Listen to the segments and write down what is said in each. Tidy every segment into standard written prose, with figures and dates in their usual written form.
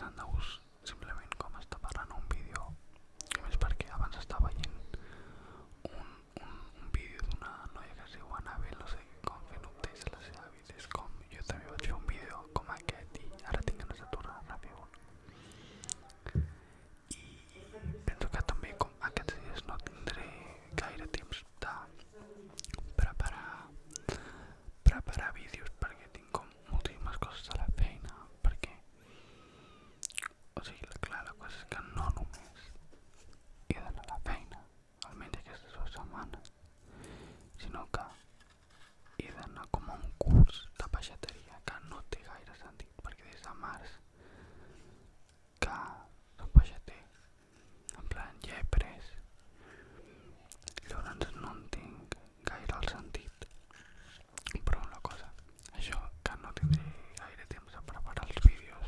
passant de gust simplement com està parlant un vídeo, i més perquè abans estava veient un vídeo d'una noia que es diu Anabel, no sé com fent updates a la seva vida. És com, jo també vaig fer un vídeo com aquest i ara tinc ganes de tornar a fer un. I penso que també com aquests dies no tindré gaire temps de preparar vídeos perquè tinc com moltíssimes coses a la feina, perquè o sigui, clar, la cosa és que no només he d'anar a la feina almenys aquestes 2 setmanes, sinó que he d'anar com a un curs de peixateria que no té gaire sentit, perquè des de març que soc peixater, en plan ja he pres, llavors no entenc gaire el sentit. Però una cosa, això que no tindré gaire temps de preparar els vídeos,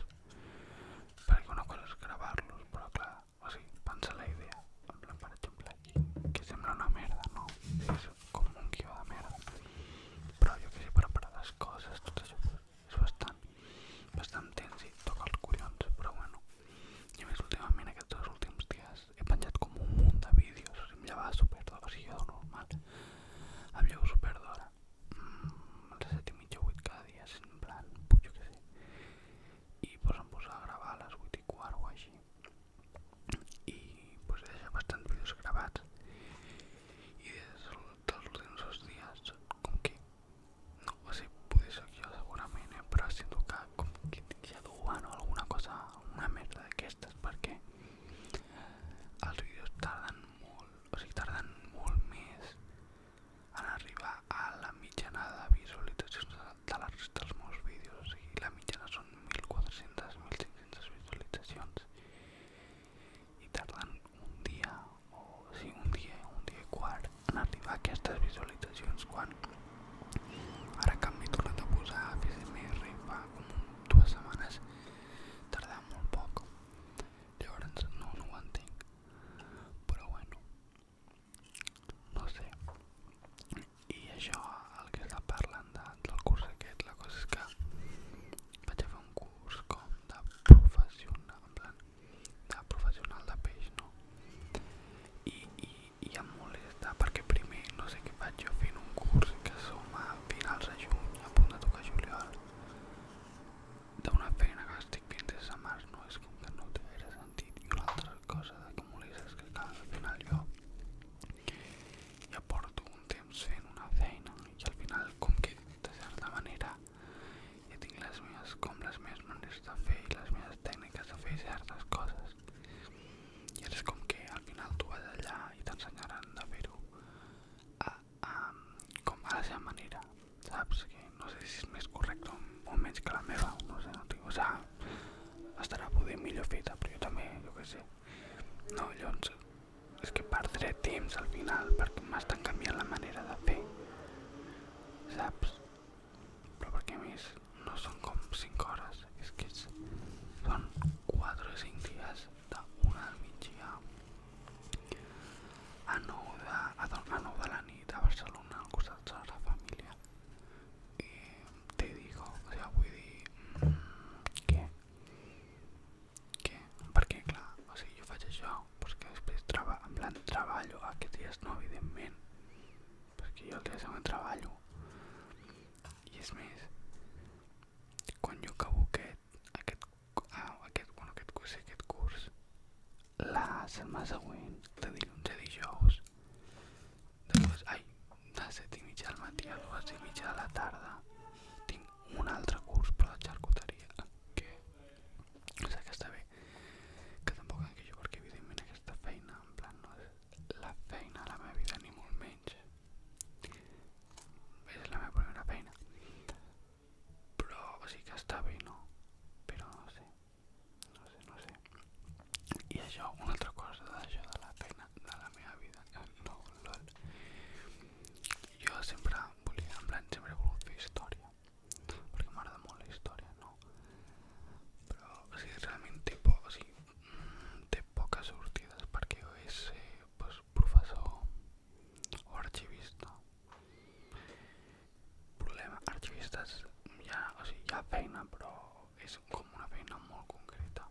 perquè una cosa és gravar-los, però clar, o sigui, pensa la idea, en plan, per exemple, aquí, que sembla una merda, no? És com un guió de merda, però jo que sé preparar les coses, tot això és bastant tens i toca els collons, però bueno. I a més, últimament, aquests 2 últims dies, he penjat com un munt de vídeos, o sigui, em llevava superdora, o sigui, jo de normal, em llevo superdora, a les 7:30 o 8 cada dia, en plan, jo què sé, i pues em poso a gravar a les 8:15 o així, i pues he deixat bastants vídeos gravats, i des dels últims 2 dies, com que, no ho sé, poder ser jo segurament, però sento que com que tinc ja duant o alguna cosa, una merda d'aquestes, perquè els vídeos tarden molt, o sigui, tarden molt més en arribar a la mitjana de visualitzacions de la resta dels meus vídeos, o sigui, la mitjana són 1.400-1.500 visualitzacions i tarden un dia un dia i quart en arribar a aquestes visualitzacions, quan ara que m'he tornat a posar a fer ASMR fa com 2 setmanes tardava molt poc, llavors no ho entenc, però bueno, no sé. I això, el que està parlant del curs aquest, la cosa és que vaig a fer un curs com de professional, en plan, de professional de peix, no? I em molesta perquè primer no sé què faig jo fent un curs que som a finals de juny, a punt de tocar juliol, d'una feina que estic fent des de març, no? És com que no té gaire sentit. I una altra cosa que molesta és que clar, al final jo ja porto un temps fent una feina i al final com que de certa manera ja tinc les meves maneres de fer i les meves tècniques de fer certes coses, i és com que al final tu vas allà i t'ensenyaran de fer-ho com a la seva manera, saps? Que no sé si és més correcte o menys que la meva, no sé, no tinc, o sigui, estarà poder millor feta, però jo també, jo què sé, no, llavors és que perdré temps al final perquè m'estan canviant la manera de fer, saps? Però perquè a més no són com 5 hores, és que són 4 o 5 dies d'1 del migdia a 9 de la nit a Barcelona, al costat de la Família. I te digo, o sigui, vull dir, què? Perquè clar, o sigui, jo faig això, però que després en plan treballo aquests dies no, evidentment, perquè jo el dia següent treballo. I és més, quan jo acabo aquest curs, la setmana següent, de dilluns a dijous, de 7:30 del matí a 2:30 de la tarda, tinc un altre curs per la xarcuteria, que o sigui que està bé, que tampoc em queixo perquè evidentment aquesta feina, en plan, no és la feina de la meva vida ni molt menys, és la meva primera feina, però o sigui que està bé, no? Però no sé, i això, una altra cosa d'això de la feina de la meva vida, no, lol, jo sempre volia, en plan, sempre he volgut fer història, perquè m'agrada molt la història, no? Però, o sigui, realment té poques sortides, perquè jo és pues, professor o arxivista. Problema, arxivistes ja, o sigui, hi ha feina, però és com una feina molt concreta.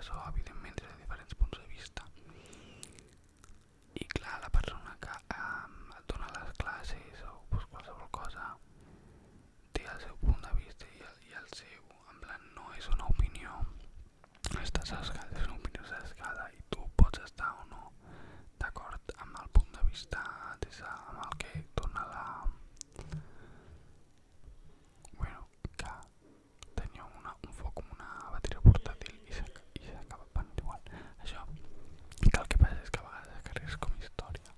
o evidentment des de diferents punts de vista. I clar, la persona que et dona les classes o pues, qualsevol cosa té el seu punt de vista i el seu, en plan, no és una opinió, està sesgada, és una opinió sesgada i tu pots estar o no d'acord amb el punt de vista amb el que dona bueno, que tenia un foc amb una bateria portàtil i s'acaba van igual. Això, que el que passa és que a vegades carreres com història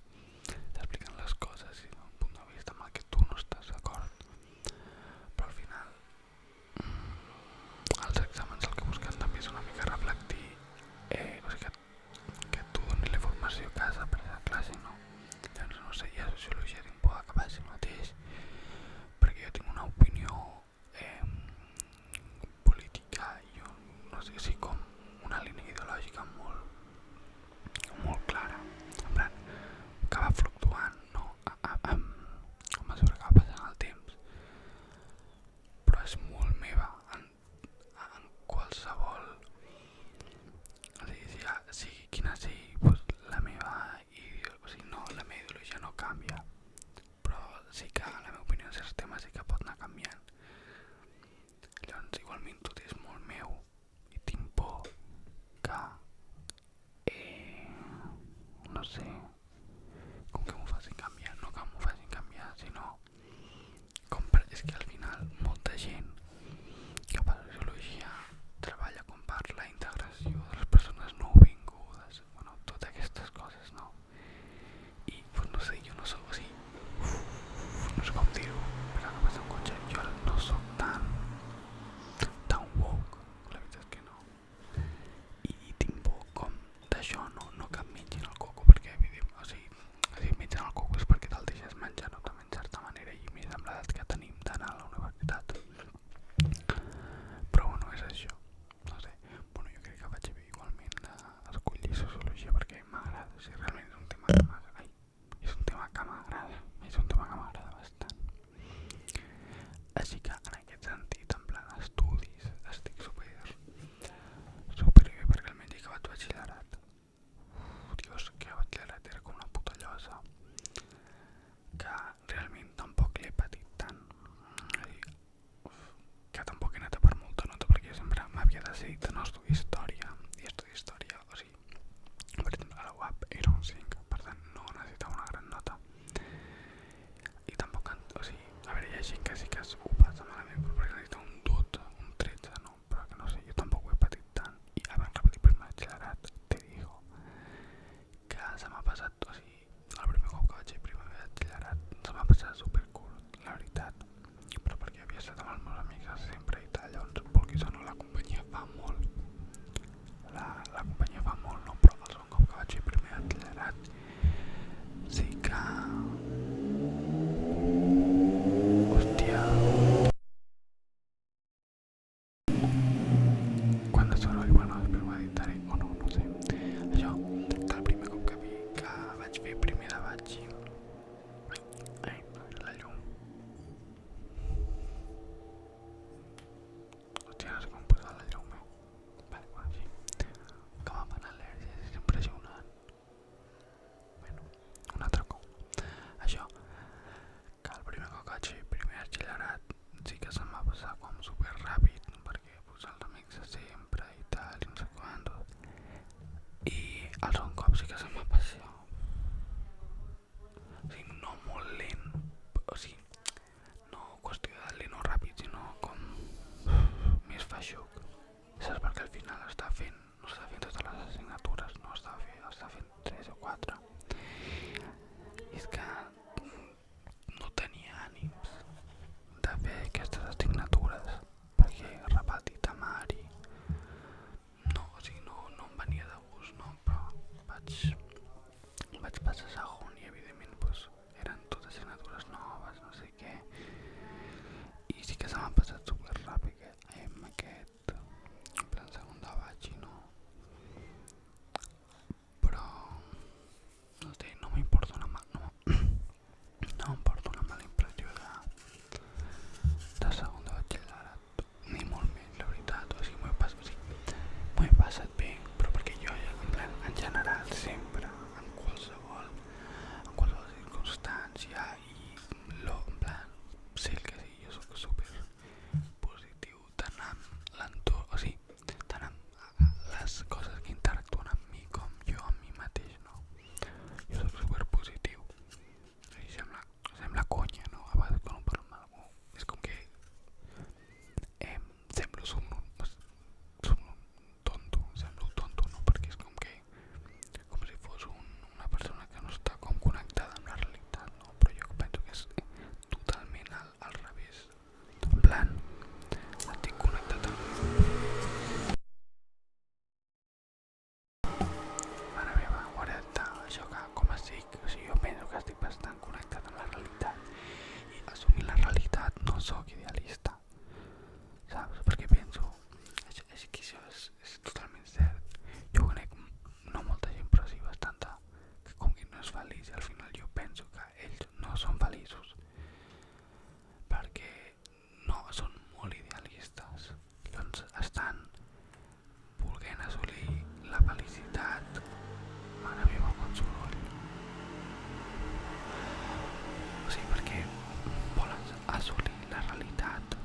t'expliquen les coses i d'un punt de vista amb el que tu no estàs d'acord, però al final els exàmens el que busquen també és una mica reflectir o sigui que tu donis la informació que has après a classe, no? Llavors no sé, hi ha sociologia tinc por que passi el mateix perquè jo tinc una opinió política i no sé, sí, com una línia ideològica molt clara, en plan que va fluctuant, no? A mesura que va passant el temps, però és molt meva en qualsevol, o sigui, sigui quina sigui, pues, la meva ideologia no canvia, però sí que la meva opinió en certs temes sí que pot anar canviant. Llavors igualment tot és molt meu i tinc por que no sé, com que m'ho facin canviar, no que m'ho facin canviar, sinó és que al final molta gent que fa sociologia treballa com per la integració de les persones nouvingudes, bueno, totes aquestes coses, no? I pues no sé, jo no soc així, no sé com dir-ho, però que passa un cotxe, jo no soc tan woke, la veritat és que no. I tinc por com d'això, no que em mengin el coco, perquè o sigui mengen el coco és perquè te'l deixes menjar, no? També en certa manera, i més amb l'edat que tenim d'anar a la universitat. Però bueno, és això, no sé. Bueno, jo crec que vaig haver igualment d'escollir sociologia perquè m'agrada, o sigui, realment és un tema que m'agrada, és un tema que m'agrada bastant. Així que en aquest sentit, en plan estudis, estic super bé perquè almenys he acabat batxillerat. Dios, que batxillerat era com una puta llosa que realment tampoc l'he patit tant, que tampoc he anat a per molta nota perquè jo sempre m'havia decidit de no estudiar història i estudiar història, o sigui, per exemple a la UAP era un 5, per tant no necessitava una gran nota i tampoc, o sigui, a veure, hi ha gent que sí que ho passa malament però perquè necessita un 12, un 13, no? Però que no sé, jo tampoc ho he patit tant i abans repetir primer batxillerat, te digo que se m'ha passat, o sigui, el primer cop que vaig fer primer batxillerat se m'ha passat supercurt, la veritat, però perquè havia estat amb els meus amics sempre i tal, llavors vulguis o no la companyia fa molt, la companyia fa molt, no? Però el segon cop que vaig fer primer batxillerat sí que hòstia, quan de soroll, bueno, després ho editaré o no, no sé. Això, que el primer cop que vaig fer primer de batxi, la llum, hòstia, no sé com posar la llum, vale, bueno, sí, que me'n fan al·lèrgies, és impressionant. Bueno, un altre cop. Això, que el primer cop que vaig fer primer batxillerat sí que se'm va passar com super ràpid perquè pues, els amics de sempre i tal i no sé quantos, i el segon cop sí que se'm va passar, o sigui, no molt lent, o sigui, no qüestió de lent o ràpid, sinó com més feixuc, saps? Perquè al final no està fent totes les assignatures, no està fent 3 o 4 i és que no tenia ànims de fer aquestes assignatures perquè repetir temari no, o sigui, no em venia de gust, no? Però vaig passar segon i evidentment pues, eren totes assignatures noves, no sé què, i sí que se m'ha passat super ràpid amb aquest en plan segon de batxi, no? Però estan volent assolir la felicitat. Mare meva, quan soroll. O sigui, perquè volen assolir la realitat,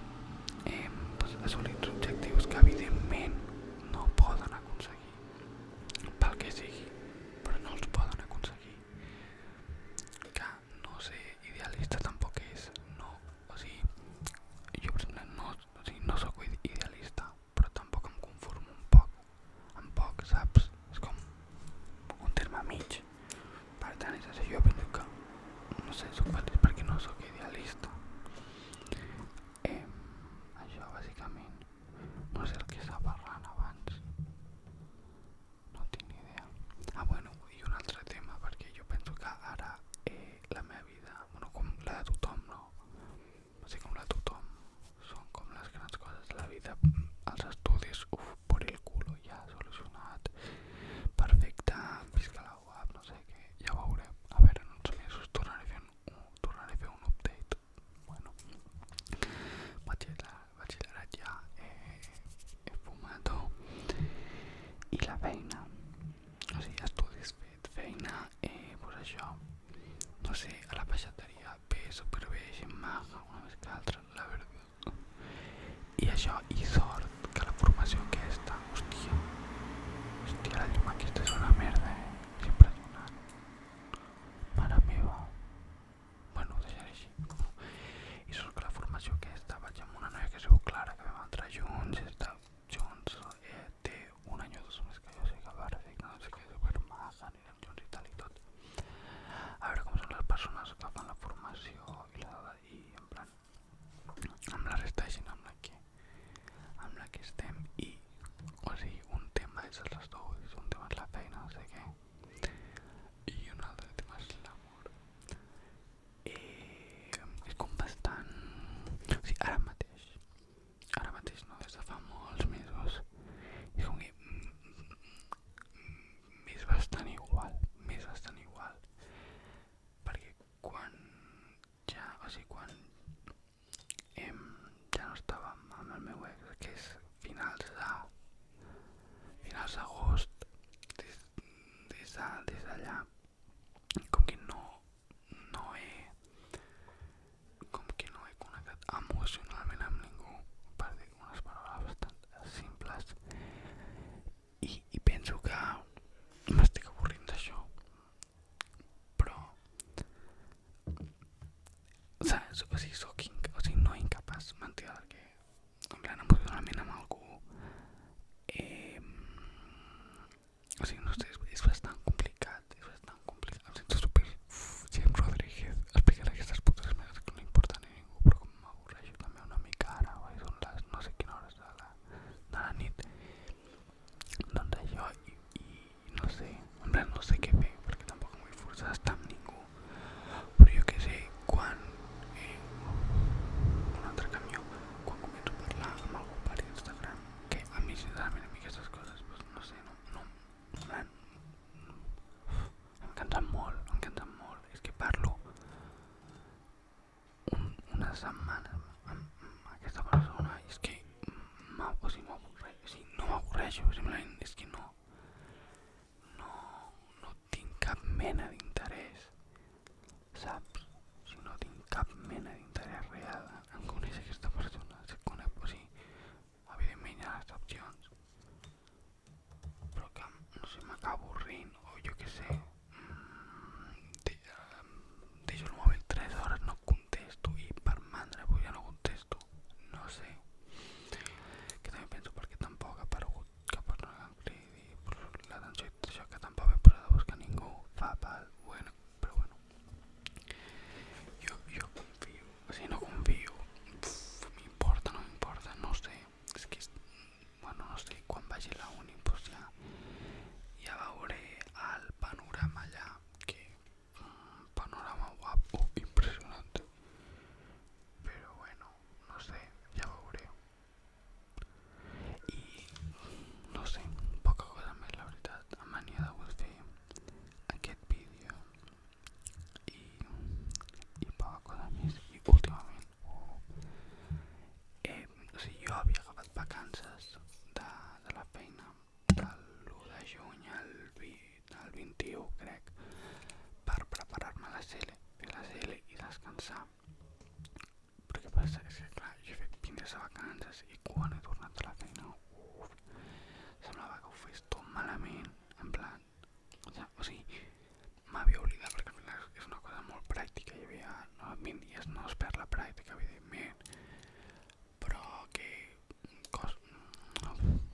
doncs assolir uns objectius que evidentment no poden aconseguir, pel que sigui, però no els poden aconseguir. Que no ser idealista tampoc és, no, o sigui, jo per exemple no soc idealista, però tampoc em conformo amb poc, saps? És com un terme mig. Per tant, és això, jo penso que, no sé, soc feliç perquè no soc idealista. Això, bàsicament, no sé el que estava parlant abans, no tinc ni idea. Bueno, i un altre tema, perquè jo penso que ara la meva vida, bueno, com la de tothom, no? O sigui, com la de tothom, són com les grans coses de la vida. Els estudis, por el culo, ja solucionat, perfecte, visca la UAP, no sé què, ja ho veurem. A veure, en uns mesos tornaré a fer un update. Bueno, batxillerat ja, he fumat i la feina, o sigui, estudis fet, feina, pues això, no sé, a la peixateria bé, superbé, així maga, una més que l'altra, la veritat. I això, i sort que la formació aquesta, hòstia, la llum aquesta és una merda, és impressionant. Mare meva. Bueno, ho deixaré així. I sort que la formació aquesta vaig amb una noia que es diu Clara, que vam entrar junts, està junts, té un any o dos més que jo, o sigui que perfecte, no sé què, supermaga, anirem junts i tal i tot. A veure com són les persones que fan la formació i en plan amb la resta de gent amb la que estem, i o sigui, un tema és els estudis, un tema és la feina, no sé què, i un altre tema és l'amor. És com bastant, o sigui, ara mateix no, des de fa molts mesos, és com que m'és bastant igual, perquè quan ja no estava amb el meu ex, que és finals d'agost, des d'allà, com que no he connectat emocionalment amb ningú, per dir unes paraules bastant simples, i penso que m'estic avorrint d'això, però saps? O sigui, no incapaç, mentida, perquè en plan emocionalment amb algú, o sigui, no sé, és bastant complicat, em sento super James Rodríguez explicant aquestes putes merdes que no li importen a ningú, però com m'avorreixo també una mica ara, són les no sé quina hores de la nit, doncs això, i no sé, en plan no sé què fer, perquè tampoc em vull forçar a estar amb ningú, però jo què sé, quan un altre camió, quan començo a parlar amb algú per Instagram, que a mi sincerament aquestes coses, pues, no sé, en plan, em cansen molt, és que parlo una setmana amb aquesta persona i és que no m'avorreixo, simplement és que no tinc cap mena d'interès, saps? O sigui, no tinc cap mena d'interès real en conèixer aquesta persona, o sigui, evidentment hi ha excepcions, però que, no sé, m'acabo avorrint, o jo què sé, deixo el mòbil 3 hores, no contesto, i per mandra pues ja no contesto, no sé, que també penso perquè tampoc ha aparegut cap persona que em cridi de vacances i quan he tornat a la feina, semblava que ho fes tot malament, en plan, o sigui, m'havia oblidat perquè al final és una cosa molt pràctica, hi havia, no es perd la pràctica, evidentment, però que,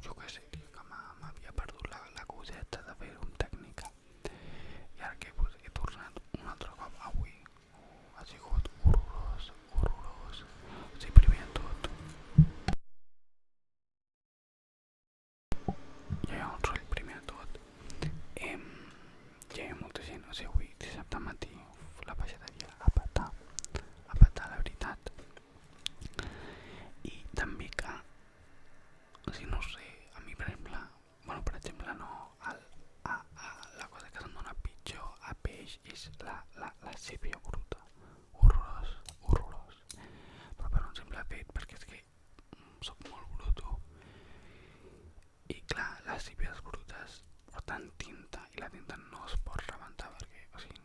jo què sé, que m'havia perdut la coseta de fer-ho amb tècnica, i ara que he tornat un altre cop avui, ha sigut horrorós, o sigui, primer de tot, hi ha un soroll primer de tot, hi havia molta gent, o sigui, avui dissabte al matí, la peixateria a petar la veritat, i també que, o sigui, no sé, a mi per exemple, no, la cosa que se'm dona pitjor a peix és la sèpia bruta, horrorós, però per un simple fet, perquè és que soc molt bruto, i clar, les sèpies brutes porten tinta, i la tinta no es pot rebentar, perquè, o sigui,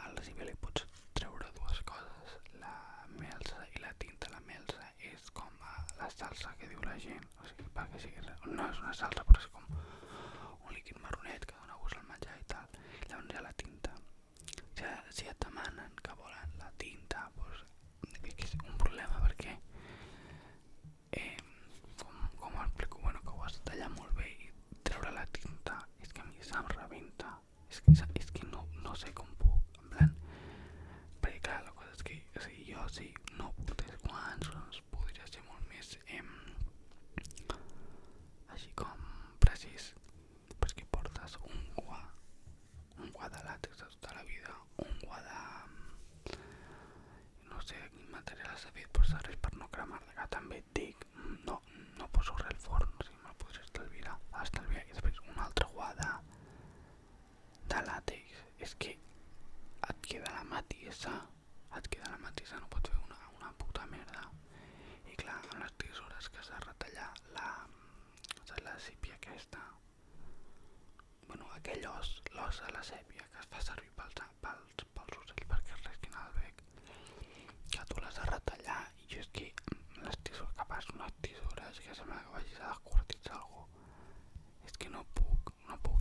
a la sèpia li pots treure dues coses, la melsa i la tinta. La melsa és com la salsa que diu la gent, o sigui, perquè sí, no és una salsa, però és com un líquid marronet que dona gust al menjar i tal. Llavors hi ha la tinta. Si et demanen que volen la tinta, doncs és un problema perquè com ho explico, bueno, que ho has de tallar molt bé i treure la tinta, és que a mi se'm rebenta, és que no sé com puc, en plan, perquè clar, la cosa és que, o sigui, jo si no portés guants, doncs podria ser molt més així com precís, perquè portes un guà de làtex de tota la vida, un guà de, no sé quin material s'ha fet, però serveix per no cremar-la, que també et dic, no poso res al forn, o sigui, me'l podria estalviar, i després un altre guà de làtex, és que et queda la matissa, no pots fer una puta merda. I clar, amb les tisores que s'ha de retallar la sèpia aquesta, bueno, aquell l'os de la sèpia que es fa servir pels ocells perquè es resquin al bec, que tu l'has de retallar, i jo és que les tisores, que pas unes tisores que sembla que vagis a desquartitzar algú, és que no puc,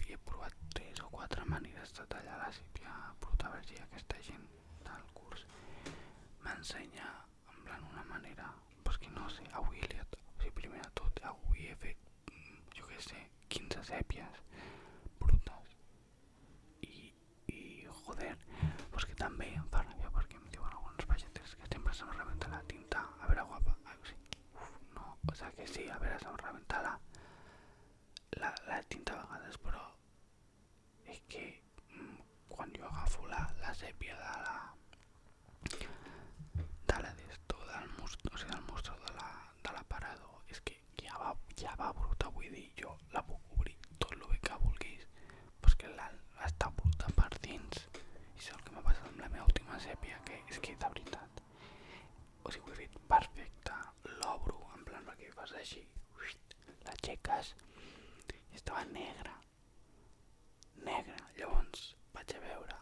i he provat 3 o 4 maneres de tallar la sèpia bruta, a veure si aquesta gent del curs m'ensenya en plan una manera, però que no sé, avui o sigui, primer de tot, avui he fet, jo què sé, 15 sèpies brutes, i joder, però que també em fa ràbia perquè em diuen alguns peixaters que sempre se'm rebenta la tinta, a veure guapa, no, o sigui que sí, a veure, se'm rebenta la tinta a vegades, però és que quan jo agafo la sèpia del mostro de l'aparador, és que ja va bruta, vull dir, jo la puc obrir tot el bé que vulguis, però és que està bruta per dins, i és el que m'ha passat amb la meva última sèpia, que és que de veritat, o sigui, ho he fet perfecte, l'obro, en plan perquè fas així, l'aixeques, i estava negra, llavors vaig a veure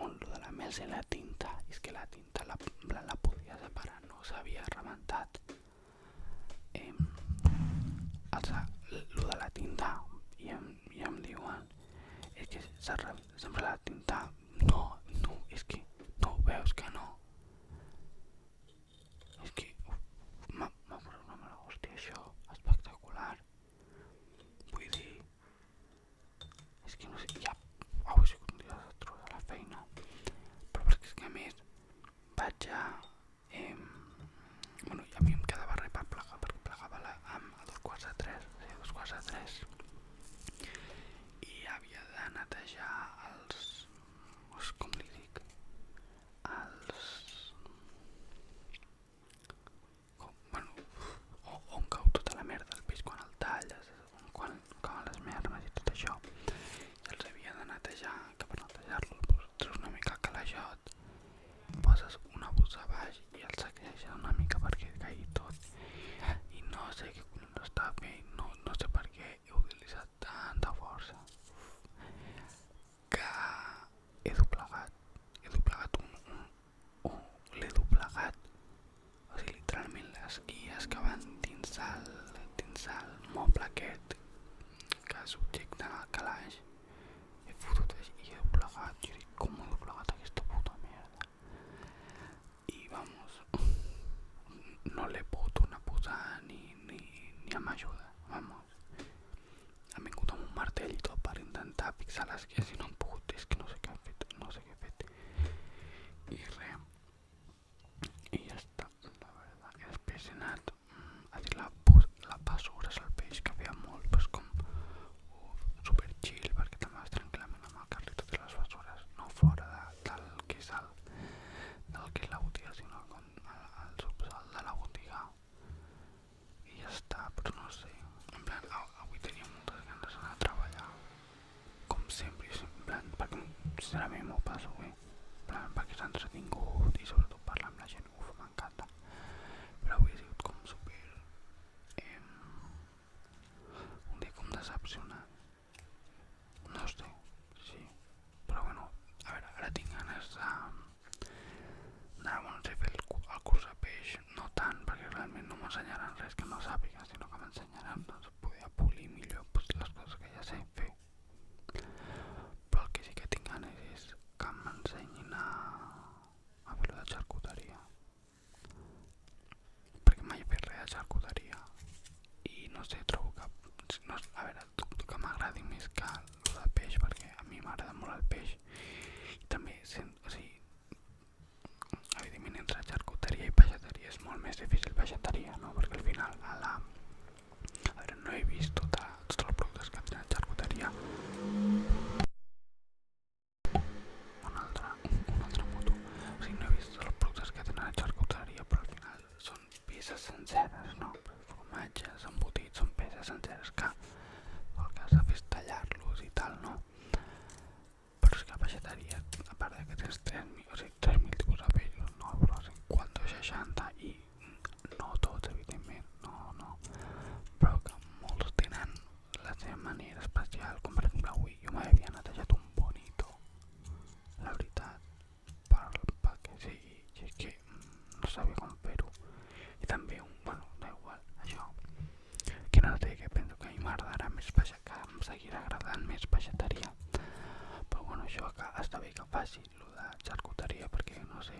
on lo de la melsa i la tinta, i és que la tinta la podia separar, no s'havia rebentat, lo de la tinta, i em diuen, és que sempre la tinta, no, és que no ho veus que no, és que m'ha posat una mala hòstia això, espectacular, vull dir, és que no sé, ja avui ha sigut un dia desastrós a la feina, però perquè és que a més vaig a bueno, i a mi em quedava res per plegar, perquè plegava a 2:45, o sigui, 2:45, i havia de netejar com li dic, on cau tota la merda del peix quan el talles, quan cauen les mermes i tot això, i els havia de netejar, que per netejar-los treus una mica el calajot, poses una bossa a baix i el sacseixes una mica perquè caigui tot, i no sé què collons estava fent, no sé per què he utilitzat tanta força, aquest que subjecte en el calaix he fotut i he doblegat. Jo dic, com he doblegat aquesta puta merda? I vamos, no l'he pogut tornar a posar ni amb ajuda, vamos. Han vingut amb un martell i tot per intentar fixar les guies i no han pogut, és que no sé què he fet, i res, i ja està, la veritat. I després he anat a dir la bessures al peix, que feia molt, pues com super chill, perquè te'n vas tranquil·lament amb el carrito de les bessures, no fora del que és la botiga, sinó com al subsol de la botiga. I ja està, però no sé, en plan, avui tenia moltes ganes d'anar a treballar, com sempre, en plan, perquè sincerament m'ho passo bé, en plan, perquè s'ha entretingut i sobretot parlar amb la gent, m'encanta, però avui ha sigut com super, un dia com decepcionant, no sé, sí, però bueno, a veure, ara tinc ganes d'anar a fer el curs de peix, no tant, perquè realment no m'ensenyaran res que no sàpiga, sinó que m'ensenyaran doncs, poder polir millor pues, les coses que ja sé fer. Però el que sí que tinc ganes és que m'ensenyin a fer de xarcuteria, perquè mai he fet res de xarcuteria i no sé, trobo que no, a veure, que m'agradi més que el de peix, perquè a mi m'agrada molt el peix i també o sigui, evidentment entre xarcuteria i peixateria és molt més difícil peixateria, no? Perquè al final a veure, no he vist tots els productes que tenen xarcuteria. Una altra moto. O sigui, no he vist els productes que tenen xarcuteria, però al final són peces senceres, no? Formatges, embotits, són peces senceres que el que has de fer és tallar-los i tal, no? Però és que la peixateria, a part que tens 3.000 tipus de peixos, no? Però 50 o 60 i no tots, evidentment, no. Però que molts tenen la seva manera especial, com per exemple avui jo m'havia netejat un bonito, la veritat, perquè sí, i és que no sabia com fer-ho. I també bueno, da igual, això, que no sé, que penso que a mi m'agradarà més que em seguirà agradant més peixateria. Però bueno, això que està bé que faci lo de xarcuteria, perquè no sé,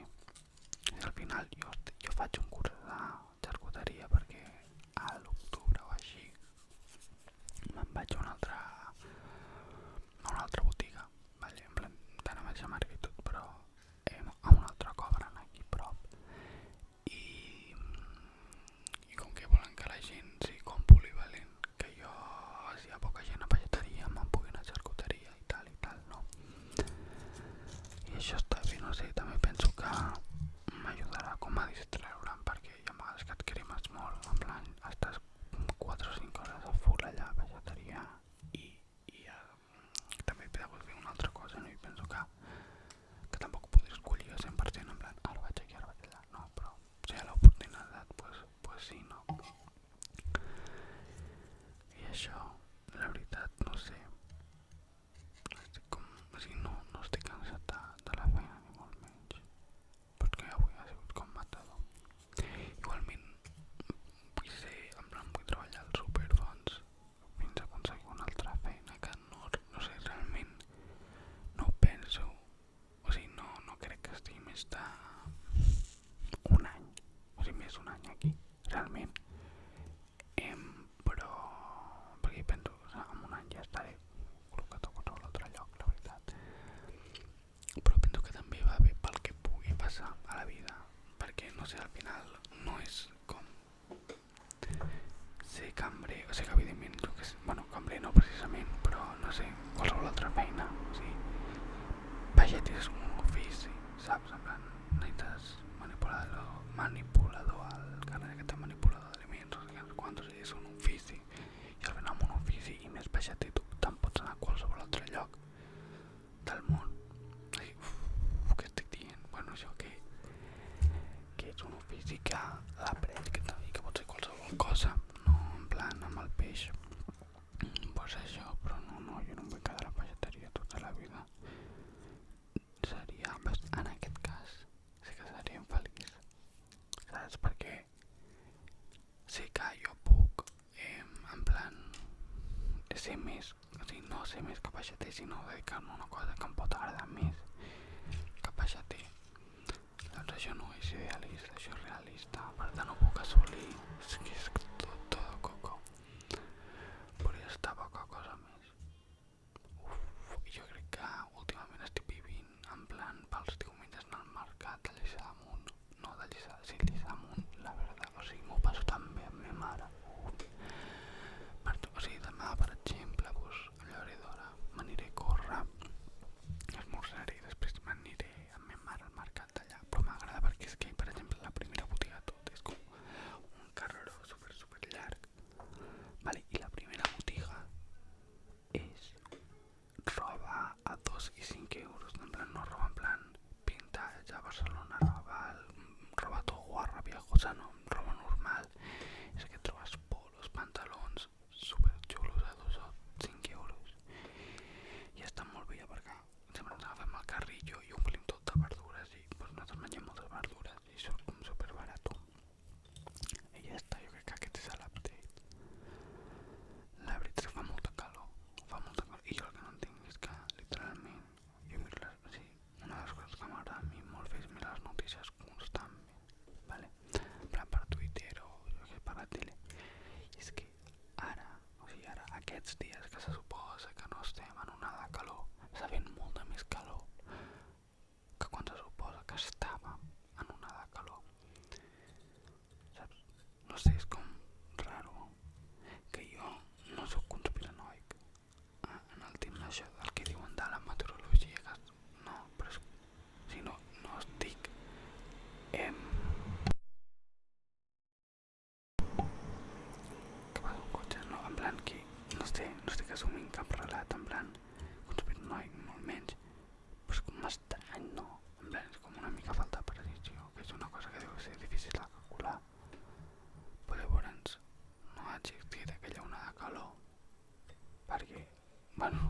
al final jo faig un curs de xarcuteria perquè a l'octubre o així me'n vaig a una altra botiga, vale? En plan, de la mateixa marca i tot, però a un altre cobren aquí prop i com que volen que la gent sigui com polivalent, que jo, si hi ha poca gent a peixateria, me'n pugui anar a xarcuteria i tal, no? I això està bé, no sé, també penso que m'ajudarà com a distreure'm, perquè hi ha vegades que et cremes molt, en plan, estàs 4 o 5 hores a full allà a peixateria ser més, o sigui, no ser més capeixater, sinó dedicar-me a una cosa que em pot agradar més capeixater. Doncs això no és idealista, això és realista, per tant ho puc assolir, és que és tot coco, però ja està poca cosa més. Jo crec que últimament estic vivint en plan pels diumenges al mercat de Lliçà d'Amunt, no de Lliçà, sí, Lliçà d'Amunt, la veritat, o sigui, m'ho passo tan bé amb ma mare. O sigui, demà, per exemple, doncs, a l'hora d'hora m'aniré a córrer, esmorzaré i després m'aniré amb ma mare al mercat d'allà, però m'agrada perquè és que, per exemple, la primera botiga tot és com un carreró super llarg, vale? I la primera botiga és roba a 2 i 5 euros, en plan, no roba en plan vintage a Barcelona, roba todo guarra viejo, o sea, no, roba normal, és que trobes polos, pantalons super xulos a 2 o 5 euros i està molt bé perquè sempre ens agafem el carrillo i omplim tot de verdures i pues, nosaltres mengem moltes verdures i surt com super barat i ja està, jo crec que aquest és l'update. La veritat és que fa molta calor i jo el que no entenc és que literalment jo miro les, o sigui, una de les coses que m'agrada a mi molt fer és mirar les notícies constantment, vale? En plan per Twitter o jo que per la tele, i és que ara, o sigui ara aquests dies que se suposa que no estem en onada de calor, està fent molta més calor que quan se suposa que estàvem en onada de calor, saps? No sé, és com raro que jo no sóc conspiranoic en el tema d'això del que diuen de la meteorologia, que no, però és, o sigui, no estic que va un cotxe, no, en plan que no estic assumint cap relat en plan conspiranoic, molt menys, però és com estrany, no? En plan és com una mica falta de precisió, que és una cosa que deu ser difícil de calcular, però llavors no ha existit aquella onada de calor perquè, bueno,